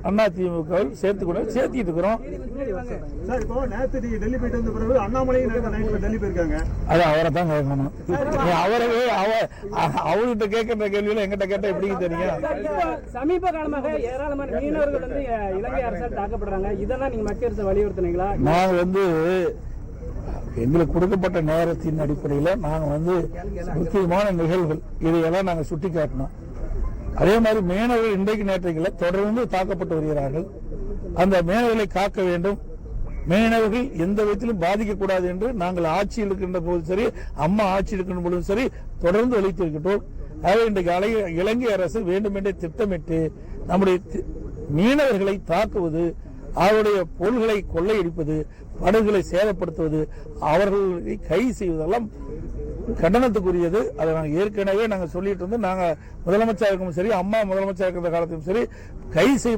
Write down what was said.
அதிமுக சேர்த்திட்டு இருக்கிறோம். அது அவரை தான் கேட்கணும். அவர்கிட்ட கேட்கிற கேள்வியில எங்கிட்ட கேட்டா எப்படி தெரியும்? சமீப காலமாக ஏராளமான மீனவர்கள் வந்து இலங்கை அரசால் தாக்கப்படுறாங்க. இதெல்லாம் நீங்க மத்திய அரசு வலியுறுத்தினீங்களா? நான் எங்களுக்கு கொடுக்கப்பட்ட நேரத்தின் அடிப்படையில் நாங்கள் முக்கியமான நிகழ்வுகள் இதையெல்லாம் நாங்கள் சுட்டி காட்டினோம். அதே மாதிரி மீனவர்கள் இன்றைக்கு நேற்றைக்கு தொடர்ந்து தாக்கப்பட்டு வருகிறார்கள். அந்த மீனவர்களை காக்க வேண்டும், மீனவர்கள் எந்த விதத்திலும் பாதிக்கக்கூடாது என்று நாங்கள் ஆட்சியில் இருக்கின்ற போதும் சரி, அம்மா ஆட்சி இருக்கின்ற போதும் சரி தொடர்ந்து அளித்திருக்கின்றோம். ஆகவே இன்றைக்கு இலங்கை அரசு வேண்டுமென்றே திட்டமிட்டு நம்முடைய மீனவர்களை தாக்குவது, அவருடைய பொருள்களை கொள்ளையடிப்பது, படகுகளை சேதப்படுத்துவது, அவர்களை கைது செய்வதெல்லாம் கண்டனத்துக்குரியது. அதை நாங்கள் ஏற்கனவே சொல்லிட்டு இருந்தோம். நாங்கள் முதலமைச்சர் இருக்கும் சரி, அம்மா முதலமைச்சர் இருக்கிற காலத்திலும் சரி, கைது செய்ய